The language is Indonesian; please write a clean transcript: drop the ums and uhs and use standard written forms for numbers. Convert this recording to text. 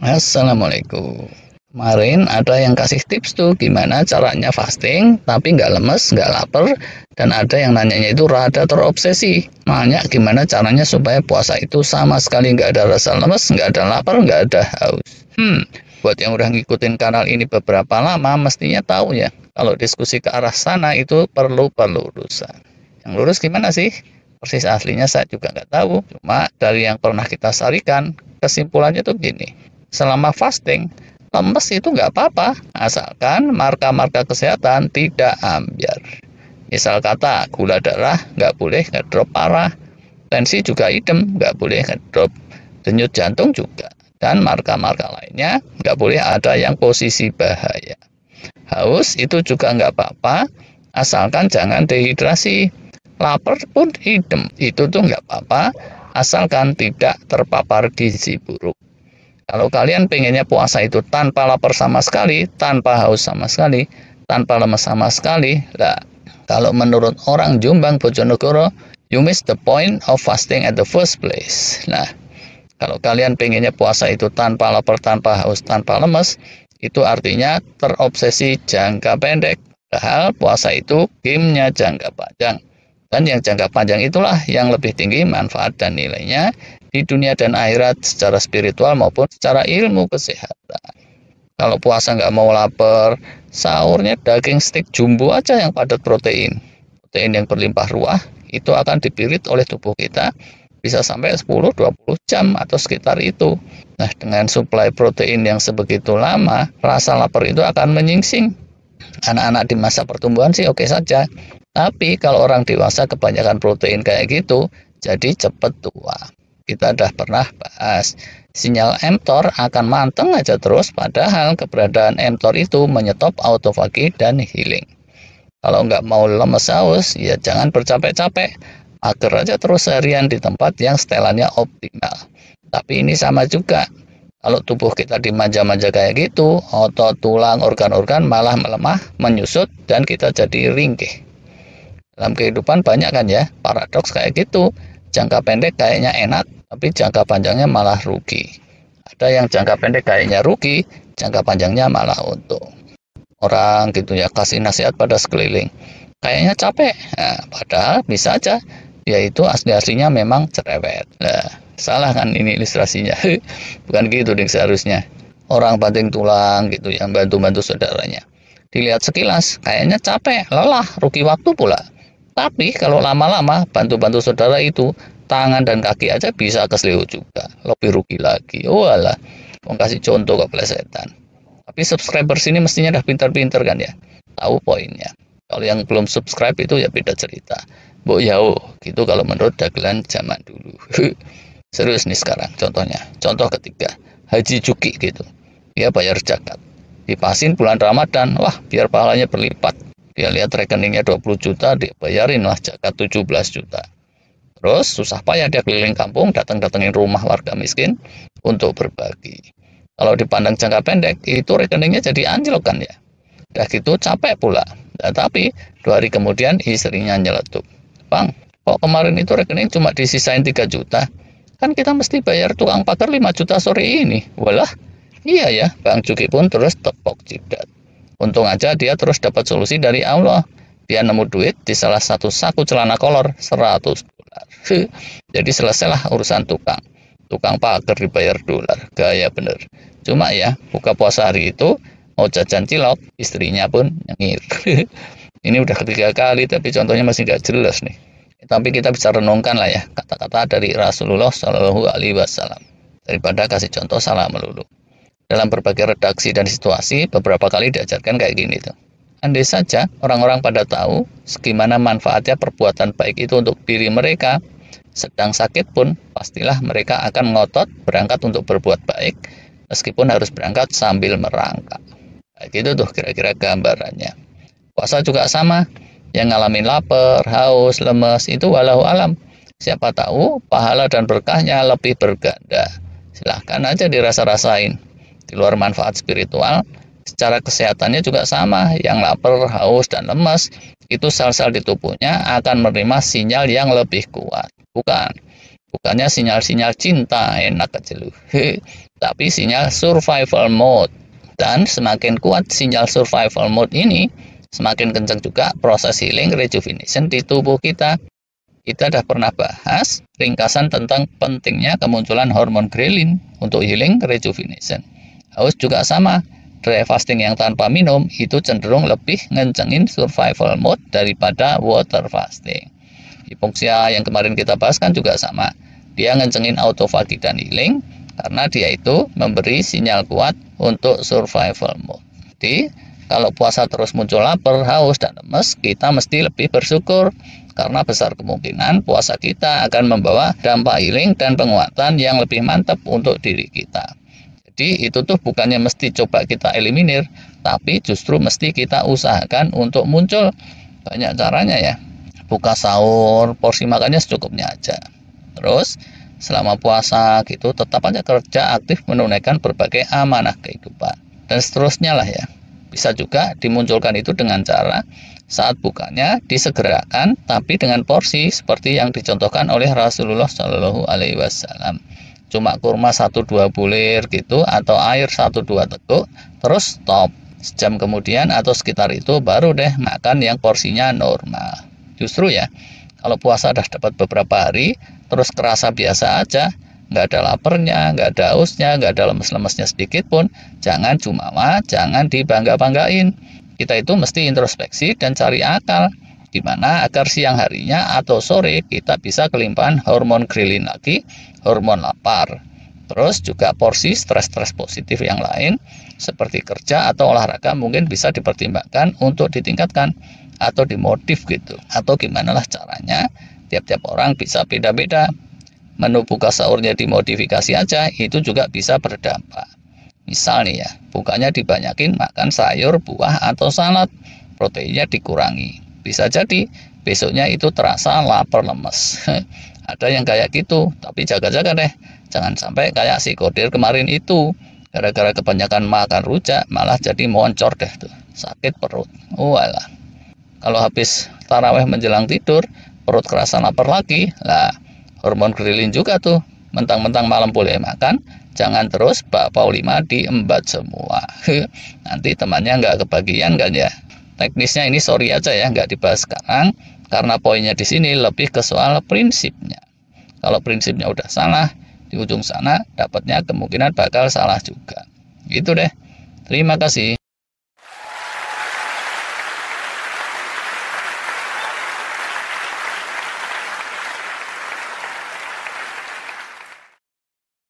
Assalamualaikum. Kemarin ada yang kasih tips tuh gimana caranya fasting tapi nggak lemes, nggak lapar, dan ada yang nanyanya itu rada terobsesi. Nanya gimana caranya supaya puasa itu sama sekali nggak ada rasa lemes, nggak ada lapar, nggak ada haus. Buat yang udah ngikutin kanal ini beberapa lama mestinya tahu ya, kalau diskusi ke arah sana itu perlu lurusan. Yang lurus gimana sih? Persis aslinya saya juga nggak tahu. Cuma dari yang pernah kita sarikan, kesimpulannya tuh gini. Selama fasting, lemes itu nggak apa-apa, asalkan marka-marka kesehatan tidak ambiar. Misal kata gula darah nggak boleh ngedrop parah, tensi juga idem nggak boleh ngedrop, denyut jantung juga, dan marka-marka lainnya nggak boleh ada yang posisi bahaya. Haus itu juga nggak apa-apa, asalkan jangan dehidrasi. Lapar pun idem, itu tuh nggak apa-apa, asalkan tidak terpapar gizi buruk. Kalau kalian pengennya puasa itu tanpa lapar sama sekali, tanpa haus sama sekali, tanpa lemes sama sekali, lah, kalau menurut orang Jombang Bojonegoro, you miss the point of fasting at the first place. Nah, kalau kalian pengennya puasa itu tanpa lapar, tanpa haus, tanpa lemes, itu artinya terobsesi jangka pendek. Padahal puasa itu gamenya jangka panjang. Dan yang jangka panjang itulah yang lebih tinggi manfaat dan nilainya di dunia dan akhirat secara spiritual maupun secara ilmu kesehatan. Kalau puasa nggak mau lapar, sahurnya daging steak jumbo aja yang padat protein. Protein yang berlimpah ruah itu akan dipirit oleh tubuh kita bisa sampai 10-20 jam atau sekitar itu. Nah, dengan suplai protein yang sebegitu lama, rasa lapar itu akan menyingsing. Anak-anak di masa pertumbuhan sih oke saja. Tapi kalau orang dewasa kebanyakan protein kayak gitu, jadi cepet tua. Kita udah pernah bahas, sinyal mTOR akan manteng aja terus, padahal keberadaan mTOR itu menyetop autofagi dan healing. Kalau nggak mau lemes haus, ya jangan bercapek-capek. Mager aja terus seharian di tempat yang setelannya optimal. Tapi ini sama juga. Kalau tubuh kita dimanja-manja kayak gitu, otot, tulang, organ-organ malah melemah, menyusut, dan kita jadi ringkih. Dalam kehidupan banyak kan ya, paradoks kayak gitu. Jangka pendek kayaknya enak, tapi jangka panjangnya malah rugi. Ada yang jangka pendek kayaknya rugi, jangka panjangnya malah untung. Orang gitu ya, kasih nasihat pada sekeliling. Kayaknya capek, nah, padahal bisa aja, yaitu asli-aslinya memang cerewet. Nah, salah kan ini ilustrasinya. Bukan gitu ding seharusnya. Orang banting tulang gitu yang bantu-bantu saudaranya. Dilihat sekilas, kayaknya capek, lelah, rugi waktu pula. Tapi kalau lama-lama bantu-bantu saudara itu tangan dan kaki aja bisa keselio juga, lebih rugi lagi. Walah, mau kasih contoh keplesetan. Tapi subscriber sini mestinya udah pintar-pintar kan ya, tahu poinnya. Kalau yang belum subscribe itu ya beda cerita. Mbok yao, gitu kalau menurut dagelan zaman dulu. Serius nih sekarang contohnya. Contoh ketiga, Haji Juki gitu. Dia bayar zakat. Dipasin bulan Ramadan, wah biar pahalanya berlipat. Dia lihat rekeningnya 20 juta, dia bayarin lah zakat 17 juta. Terus susah payah dia keliling kampung, datang-datangin rumah warga miskin untuk berbagi. Kalau dipandang jangka pendek, itu rekeningnya jadi anjlok kan ya. Udah gitu capek pula. Nah, tapi 2 hari kemudian istrinya nyeletuk. Bang, kok kemarin itu rekening cuma disisain 3 juta? Kan kita mesti bayar tukang pagar 5 juta sore ini. Walah, iya ya, Bang Juki pun terus tepok jidat. Untung aja dia terus dapat solusi dari Allah. Dia nemu duit di salah satu saku celana kolor, $100. Jadi selesailah urusan tukang. Tukang pagar dibayar dolar, gaya bener. Cuma ya, buka puasa hari itu, mau jajan cilok, istrinya pun nyengir. Ini udah ketiga kali, tapi contohnya masih gak jelas nih. Tapi kita bisa renungkan lah ya, kata-kata dari Rasulullah Shallallahu Alaihi Wasallam. Daripada kasih contoh salah melulu. Dalam berbagai redaksi dan situasi, beberapa kali diajarkan kayak gini tuh. Andai saja orang-orang pada tahu segimana manfaatnya perbuatan baik itu untuk diri mereka, sedang sakit pun pastilah mereka akan ngotot berangkat untuk berbuat baik, meskipun harus berangkat sambil merangkak. Nah, gitu tuh kira-kira gambarannya. Puasa juga sama, yang ngalamin lapar, haus, lemes itu walau alam. Siapa tahu pahala dan berkahnya lebih berganda. Silahkan aja dirasa-rasain. Di luar manfaat spiritual, secara kesehatannya juga sama. Yang lapar, haus, dan lemes, itu sel-sel di tubuhnya akan menerima sinyal yang lebih kuat. Bukannya sinyal-sinyal cinta, enak aja lu. tapi sinyal survival mode. Dan semakin kuat sinyal survival mode ini, semakin kencang juga proses healing rejuvenation di tubuh kita. Kita sudah pernah bahas ringkasan tentang pentingnya kemunculan hormon ghrelin untuk healing rejuvenation. Haus juga sama. Dry fasting yang tanpa minum itu cenderung lebih ngencengin survival mode daripada water fasting. Hipoksia yang kemarin kita bahas kan juga sama. Dia ngencengin autophagy dan healing karena dia itu memberi sinyal kuat untuk survival mode. Jadi, kalau puasa terus muncul lapar, haus, dan lemes, kita mesti lebih bersyukur karena besar kemungkinan puasa kita akan membawa dampak healing dan penguatan yang lebih mantap untuk diri kita. Jadi itu tuh bukannya mesti coba kita eliminir, tapi justru mesti kita usahakan untuk muncul. Banyak caranya ya. Buka sahur, porsi makannya secukupnya aja. Terus selama puasa gitu tetap aja kerja aktif menunaikan berbagai amanah kehidupan. Dan seterusnya lah ya. Bisa juga dimunculkan itu dengan cara saat bukanya disegerakan tapi dengan porsi seperti yang dicontohkan oleh Rasulullah Shallallahu Alaihi Wasallam. Cuma kurma 1-2 bulir gitu atau air 1-2 teguk, terus stop. Sejam kemudian atau sekitar itu baru deh makan yang porsinya normal. Justru ya, kalau puasa udah dapat beberapa hari, terus kerasa biasa aja, nggak ada laparnya, nggak ada hausnya, nggak ada lemes-lemesnya sedikit pun, jangan jumawa, jangan dibangga-banggain. Kita itu mesti introspeksi dan cari akal, dimana agar siang harinya atau sore kita bisa kelimpahan hormon ghrelin lagi, hormon lapar. Terus juga porsi stres-stres positif yang lain seperti kerja atau olahraga mungkin bisa dipertimbangkan untuk ditingkatkan atau dimodif gitu. Atau gimana lah caranya, tiap-tiap orang bisa beda-beda. Menu buka sahurnya dimodifikasi aja, itu juga bisa berdampak. Misal nih ya, bukanya dibanyakin makan sayur, buah, atau salad, proteinnya dikurangi. Bisa jadi besoknya itu terasa lapar lemes. Ada yang kayak gitu, tapi jaga-jaga deh. Jangan sampai kayak si Kodir kemarin itu. Gara-gara kebanyakan makan rujak, malah jadi moncor deh tuh. Sakit perut. Walah. Kalau habis taraweh menjelang tidur, perut kerasa lapar lagi. Lah, hormon ghrelin juga tuh. Mentang-mentang malam boleh makan, jangan terus bakpao 5 diembat semua. Nanti temannya nggak kebagian kan ya. Teknisnya ini sorry aja ya, nggak dibahas sekarang, karena poinnya di sini lebih ke soal prinsipnya. Kalau prinsipnya udah salah, di ujung sana dapatnya kemungkinan bakal salah juga. Gitu deh. Terima kasih.